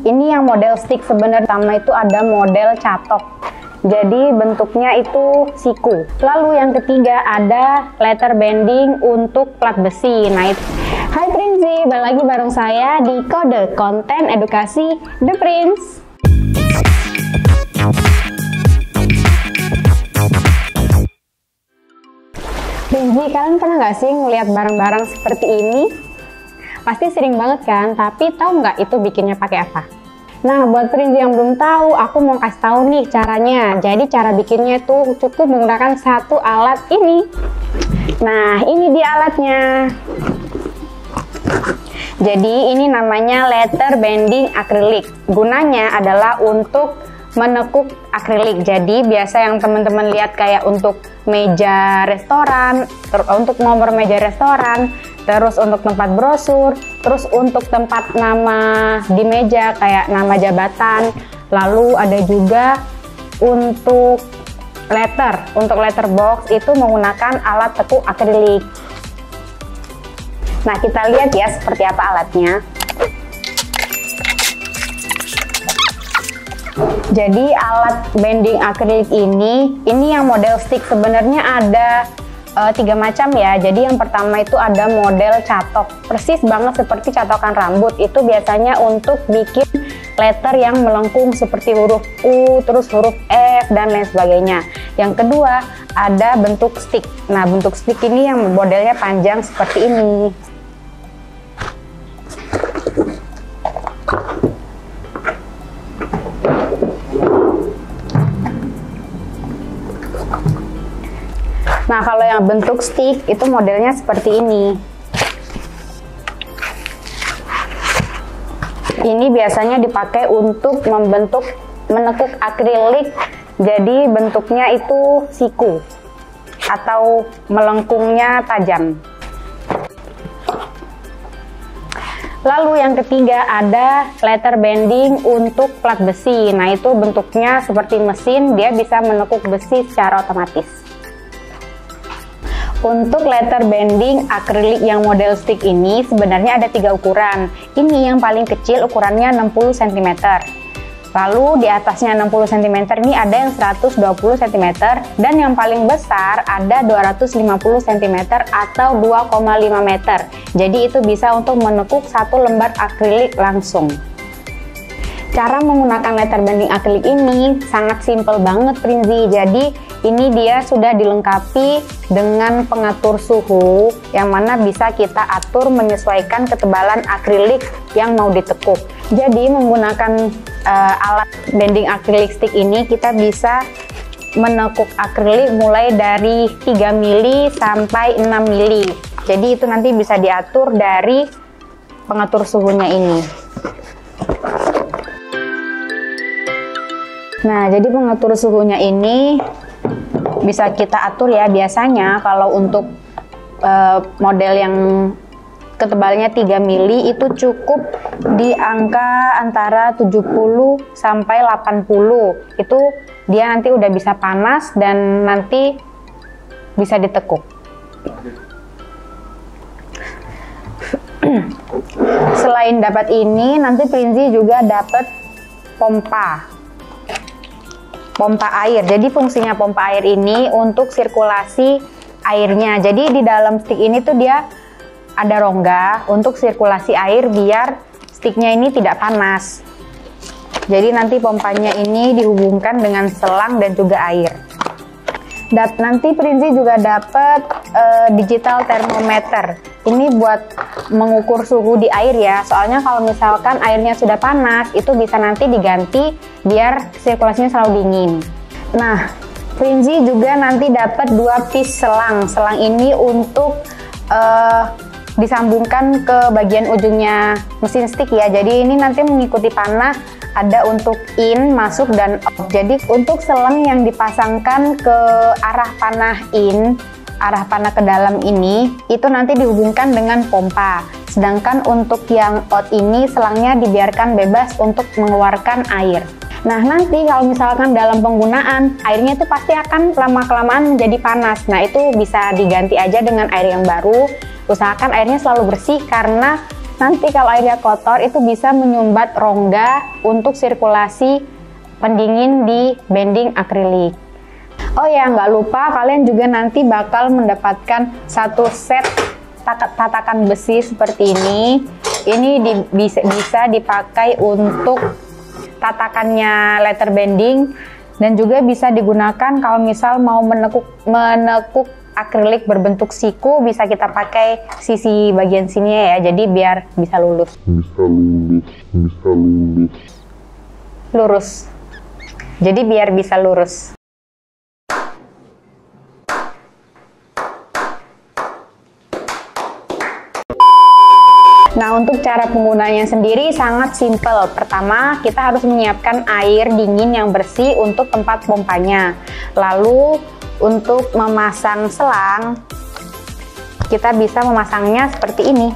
Ini yang model stick sebenarnya sama itu ada model catok. Jadi bentuknya itu siku. Lalu yang ketiga ada letter bending untuk plat besi. Nah, itu. Hai Prinzi, balik lagi bareng saya di Kode Konten Edukasi The Prince. Prinzi, kalian pernah nggak sih ngeliat barang-barang seperti ini? Pasti sering banget kan, tapi tahu nggak itu bikinnya pakai apa? Nah, buat Prinzi yang belum tahu, aku mau kasih tahu nih caranya. Jadi cara bikinnya itu cukup menggunakan satu alat ini. Nah, ini dia alatnya. Jadi ini namanya letter bending akrilik. Gunanya adalah untuk menekuk akrilik. Jadi biasa yang teman-teman lihat kayak untuk meja restoran, untuk nomor meja restoran, terus untuk tempat brosur, terus untuk tempat nama di meja kayak nama jabatan, lalu ada juga untuk letter box itu menggunakan alat tekuk akrilik. Nah, kita lihat ya seperti apa alatnya. Jadi alat bending akrilik ini yang model stick sebenarnya ada 3 macam ya. Jadi yang pertama itu ada model catok, persis banget seperti catokan rambut. Itu biasanya untuk bikin letter yang melengkung seperti huruf U, terus huruf F dan lain sebagainya. Yang kedua ada bentuk stick. Nah, bentuk stick ini yang modelnya panjang seperti ini. Nah, kalau yang bentuk stick itu modelnya seperti ini. Ini biasanya dipakai untuk menekuk akrilik. Jadi bentuknya itu siku atau melengkungnya tajam. Lalu yang ketiga ada letter bending untuk plat besi. Nah, itu bentuknya seperti mesin, dia bisa menekuk besi secara otomatis. Untuk letter bending akrilik yang model stick ini sebenarnya ada 3 ukuran. Ini yang paling kecil ukurannya 60 cm. Lalu di atasnya 60 cm ini ada yang 120 cm dan yang paling besar ada 250 cm atau 2,5 meter. Jadi itu bisa untuk menekuk satu lembar akrilik langsung. Cara menggunakan letter bending akrilik ini sangat simpel banget Prinzi. Jadi ini dia sudah dilengkapi dengan pengatur suhu yang mana bisa kita atur menyesuaikan ketebalan akrilik yang mau ditekuk. Jadi menggunakan alat bending akrilik stick ini kita bisa menekuk akrilik mulai dari 3 mili sampai 6 mili. Jadi itu nanti bisa diatur dari pengatur suhunya ini. Nah, jadi pengatur suhunya ini bisa kita atur ya. Biasanya kalau untuk model yang ketebalnya 3 mili itu cukup di angka antara 70 sampai 80. Itu dia nanti udah bisa panas dan nanti bisa ditekuk. Selain dapat ini, nanti Prinzi juga dapat pompa air. Jadi fungsinya pompa air ini untuk sirkulasi airnya. Jadi di dalam stick ini tuh dia ada rongga untuk sirkulasi air biar sticknya ini tidak panas. Jadi nanti pompanya ini dihubungkan dengan selang dan juga air. Nanti Prinzi juga dapat digital thermometer. Ini buat mengukur suhu di air ya. Soalnya kalau misalkan airnya sudah panas, itu bisa nanti diganti biar sirkulasinya selalu dingin. Nah, Prinzi juga nanti dapat 2 piece selang. Selang ini untuk disambungkan ke bagian ujungnya mesin stick ya. Jadi ini nanti mengikuti panah, ada untuk in, masuk, dan out. Jadi untuk selang yang dipasangkan ke arah panah in, arah panah ke dalam ini, itu nanti dihubungkan dengan pompa. Sedangkan untuk yang out ini selangnya dibiarkan bebas untuk mengeluarkan air. Nah, nanti kalau misalkan dalam penggunaan airnya itu pasti akan lama-kelamaan menjadi panas. Nah, itu bisa diganti aja dengan air yang baru. Usahakan airnya selalu bersih karena nanti kalau airnya kotor itu bisa menyumbat rongga untuk sirkulasi pendingin di bending akrilik. Oh ya, nggak lupa kalian juga nanti bakal mendapatkan satu set tatakan besi seperti ini. Ini bisa dipakai untuk tatakannya letter bending, dan juga bisa digunakan kalau misal mau menekuk akrilik berbentuk siku, bisa kita pakai sisi bagian sini ya, jadi biar bisa lurus. Lurus. Jadi biar bisa lurus. Nah, untuk cara penggunanya sendiri sangat simpel. Pertama, kita harus menyiapkan air dingin yang bersih untuk tempat pompanya. Lalu, untuk memasang selang, kita bisa memasangnya seperti ini.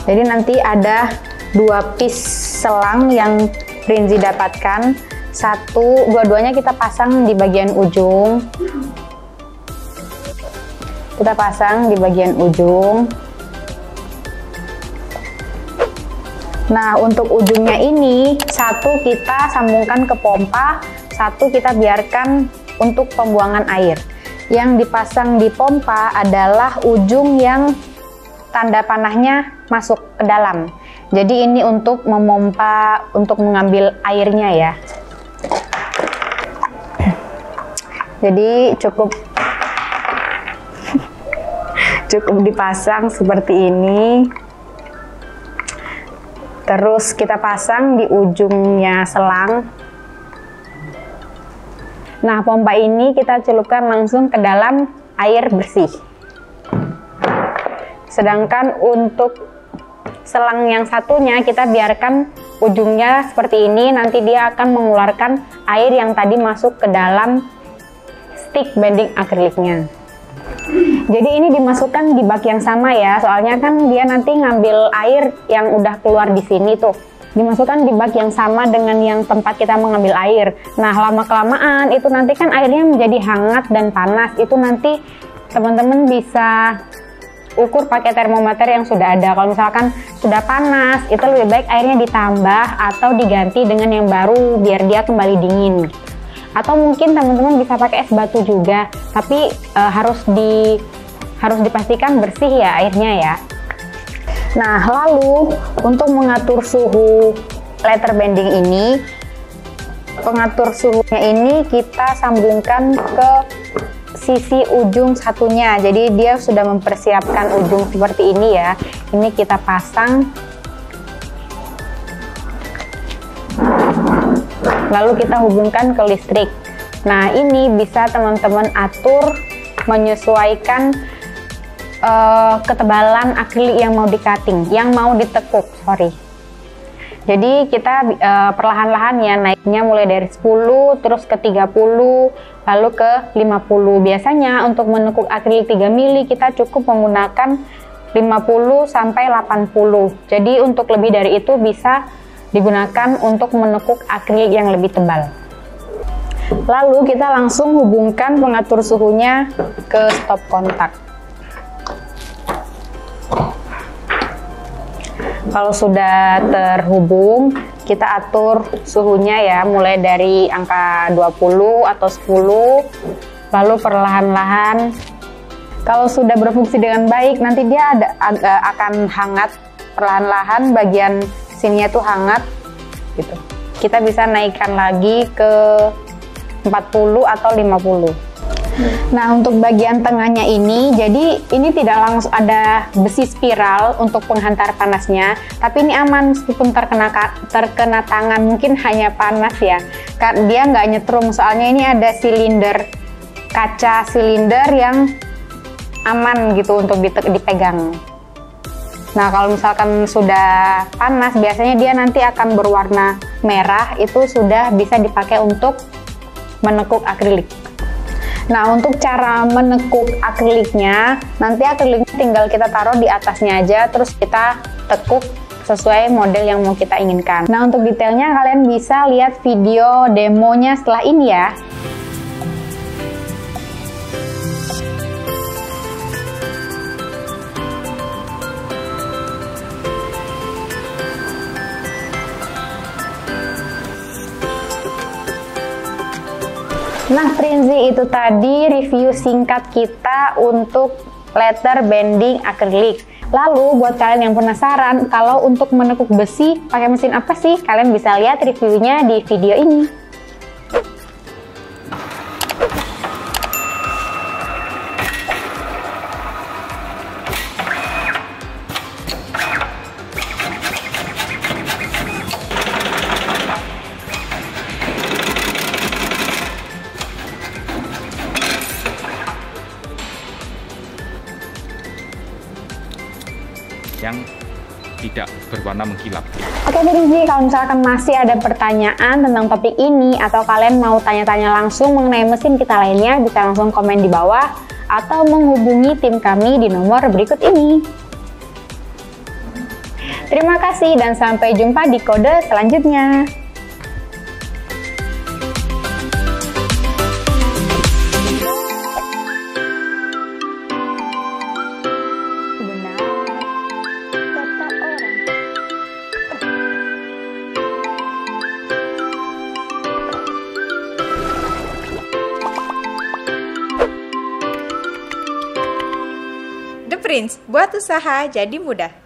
Jadi nanti ada 2 piece selang yang Rinzi dapatkan. Dua-duanya kita pasang di bagian ujung. Kita pasang di bagian ujung. Nah, untuk ujungnya ini, satu kita sambungkan ke pompa, satu kita biarkan untuk pembuangan air. Yang dipasang di pompa adalah ujung yang tanda panahnya masuk ke dalam. Jadi ini untuk memompa, untuk mengambil airnya ya. Jadi cukup dipasang seperti ini. Terus kita pasang di ujungnya selang. Nah, pompa ini kita celupkan langsung ke dalam air bersih. Sedangkan untuk selang yang satunya kita biarkan ujungnya seperti ini, nanti dia akan mengeluarkan air yang tadi masuk ke dalam stick bending akriliknya. Jadi ini dimasukkan di bak yang sama ya, soalnya kan dia nanti ngambil air yang udah keluar di sini tuh. Dimasukkan di bak yang sama dengan yang tempat kita mengambil air. Nah, lama-kelamaan itu nanti kan airnya menjadi hangat dan panas. Itu nanti teman-teman bisa ukur pakai termometer yang sudah ada. Kalau misalkan sudah panas, itu lebih baik airnya ditambah atau diganti dengan yang baru biar dia kembali dingin. Atau mungkin teman-teman bisa pakai es batu juga, tapi harus dipastikan bersih ya airnya ya. Nah, lalu untuk mengatur suhu letter bending ini, pengatur suhunya ini kita sambungkan ke sisi ujung satunya. Jadi dia sudah mempersiapkan ujung seperti ini ya. Ini kita pasang. Lalu kita hubungkan ke listrik. Nah, ini bisa teman-teman atur menyesuaikan ketebalan akrilik yang mau di-cutting, yang mau ditekuk, sorry. Jadi kita perlahan-lahan ya naiknya mulai dari 10, terus ke 30, lalu ke 50. Biasanya untuk menekuk akrilik 3 mili kita cukup menggunakan 50 sampai 80. Jadi untuk lebih dari itu bisa digunakan untuk menekuk akrilik yang lebih tebal. Lalu kita langsung hubungkan pengatur suhunya ke stop kontak. Kalau sudah terhubung, kita atur suhunya ya, mulai dari angka 20 atau 10, lalu perlahan-lahan. Kalau sudah berfungsi dengan baik, nanti dia akan hangat perlahan-lahan, bagian sininya tuh hangat gitu. Kita bisa naikkan lagi ke 40 atau 50. Nah, untuk bagian tengahnya ini, jadi ini tidak langsung ada besi spiral untuk penghantar panasnya, tapi ini aman meskipun terkena tangan, mungkin hanya panas ya, karena dia nggak nyetrum, soalnya ini ada silinder, kaca silinder yang aman gitu untuk dipegang. Nah, kalau misalkan sudah panas, biasanya dia nanti akan berwarna merah, itu sudah bisa dipakai untuk menekuk akrilik. Nah, untuk cara menekuk akriliknya, nanti akriliknya tinggal kita taruh di atasnya aja, terus kita tekuk sesuai model yang mau kita inginkan. Nah, untuk detailnya kalian bisa lihat video demonya setelah ini ya. Nah, Prinzi, itu tadi review singkat kita untuk letter bending akrilik. Lalu buat kalian yang penasaran kalau untuk menekuk besi pakai mesin apa sih? Kalian bisa lihat reviewnya di video ini. Yang tidak berwarna mengkilap. Oke Prinzi, kalau misalkan masih ada pertanyaan tentang topik ini atau kalian mau tanya-tanya langsung mengenai mesin kita lainnya, bisa langsung komen di bawah atau menghubungi tim kami di nomor berikut ini. Terima kasih dan sampai jumpa di kode selanjutnya. The Prince, buat usaha jadi mudah.